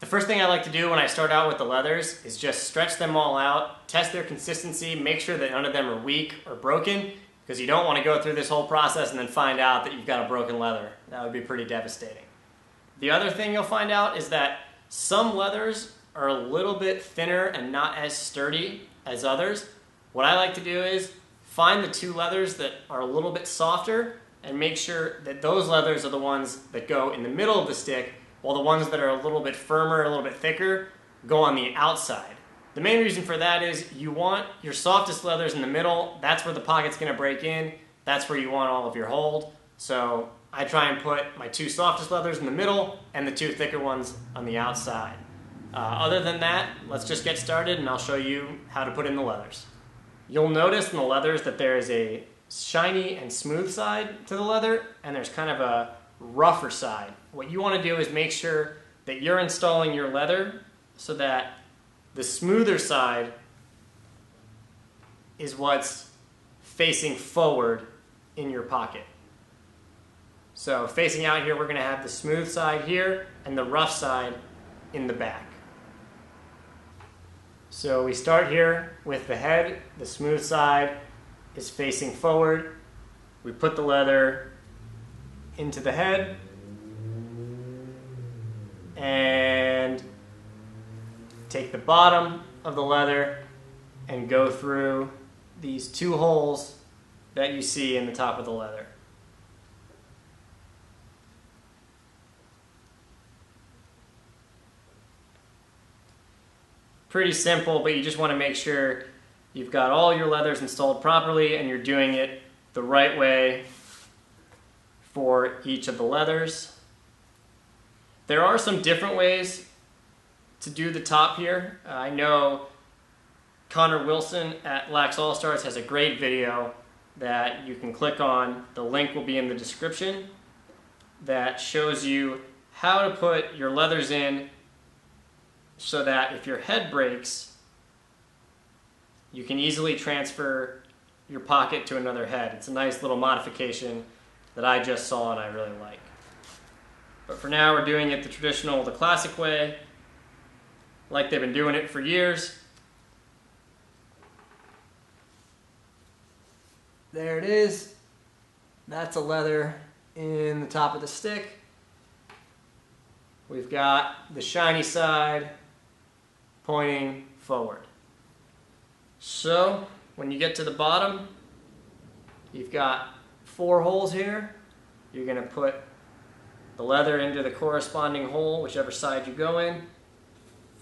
first thing I like to do when I start out with the leathers is just stretch them all out, test their consistency, make sure that none of them are weak or broken, because you don't want to go through this whole process and then find out that you've got a broken leather. That would be pretty devastating. The other thing you'll find out is that some leathers are a little bit thinner and not as sturdy as others. What I like to do is find the two leathers that are a little bit softer and make sure that those leathers are the ones that go in the middle of the stick, while the ones that are a little bit firmer, a little bit thicker, go on the outside. The main reason for that is you want your softest leathers in the middle. That's where the pocket's going to break in. That's where you want all of your hold. So I try and put my two softest leathers in the middle and the two thicker ones on the outside. Other than that, let's just get started and I'll show you how to put in the leathers. You'll notice in the leathers that there is a shiny and smooth side to the leather, and there's kind of a rougher side. What you want to do is make sure that you're installing your leather so that the smoother side is what's facing forward in your pocket. So facing out here, we're going to have the smooth side here and the rough side in the back. So we start here with the head. The smooth side is facing forward. We put the leather into the head and take the bottom of the leather and go through these two holes that you see in the top of the leather. Pretty simple, but you just want to make sure you've got all your leathers installed properly and you're doing it the right way for each of the leathers. There are some different ways to do the top here. I know Connor Wilson at Lax All Stars has a great video that you can click on. The link will be in the description that shows you how to put your leathers in so that if your head breaks, you can easily transfer your pocket to another head. It's a nice little modification that I just saw and I really like. But for now, we're doing it the traditional, the classic way, like they've been doing it for years. There it is. That's a leather in the top of the stick. We've got the shiny side pointing forward. So when you get to the bottom, you've got 4 holes here. You're going to put the leather into the corresponding hole, whichever side you go in,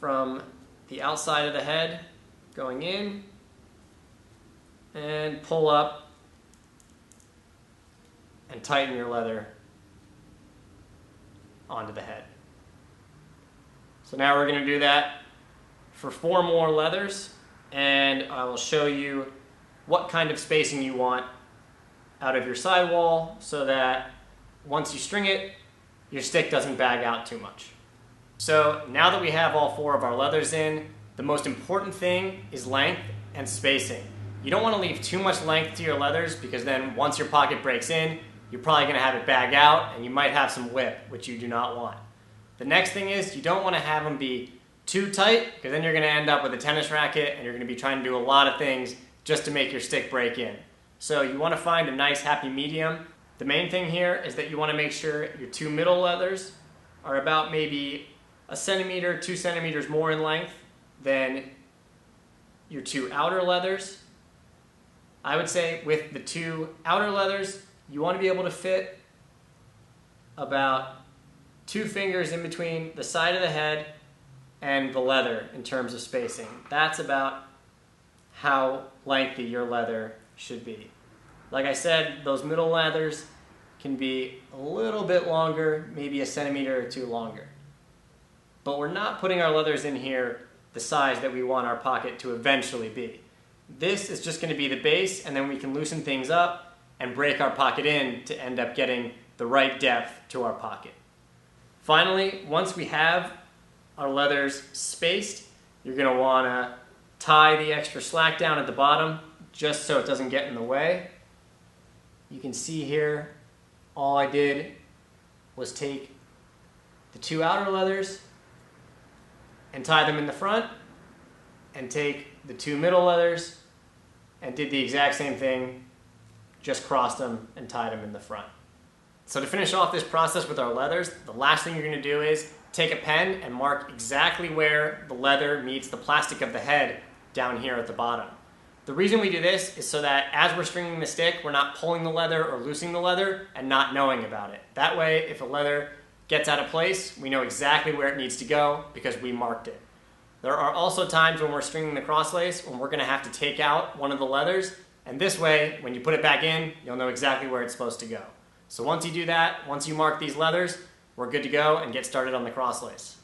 from the outside of the head going in, and pull up and tighten your leather onto the head. So now we're going to do that for 4 more leathers, and I will show you what kind of spacing you want out of your sidewall so that once you string it, your stick doesn't bag out too much. So now that we have all 4 of our leathers in, the most important thing is length and spacing. You don't want to leave too much length to your leathers because then once your pocket breaks in, you're probably going to have it bag out and you might have some whip, which you do not want. The next thing is you don't want to have them be too tight because then you're going to end up with a tennis racket and you're going to be trying to do a lot of things just to make your stick break in. So you want to find a nice happy medium. The main thing here is that you want to make sure your 2 middle leathers are about maybe 1 centimeter, 2 centimeters more in length than your 2 outer leathers. I would say with the 2 outer leathers, you want to be able to fit about 2 fingers in between the side of the head and the leather in terms of spacing. That's about how lengthy your leather should be. Like I said, those middle leathers can be a little bit longer, maybe 1 centimeter or 2 longer. But we're not putting our leathers in here the size that we want our pocket to eventually be. This is just going to be the base, and then we can loosen things up and break our pocket in to end up getting the right depth to our pocket. Finally, once we have our leathers spaced, you're going to want to tie the extra slack down at the bottom just so it doesn't get in the way. You can see here, all I did was take the 2 outer leathers and tie them in the front, and take the 2 middle leathers and did the exact same thing, just crossed them and tied them in the front. So to finish off this process with our leathers, the last thing you're going to do is take a pen and mark exactly where the leather meets the plastic of the head down here at the bottom. The reason we do this is so that as we're stringing the stick, we're not pulling the leather or loosening the leather and not knowing about it. That way, if a leather gets out of place, we know exactly where it needs to go because we marked it. There are also times when we're stringing the cross lace when we're going to have to take out one of the leathers, and this way, when you put it back in, you'll know exactly where it's supposed to go. So once you do that, once you mark these leathers, we're good to go and get started on the cross lace.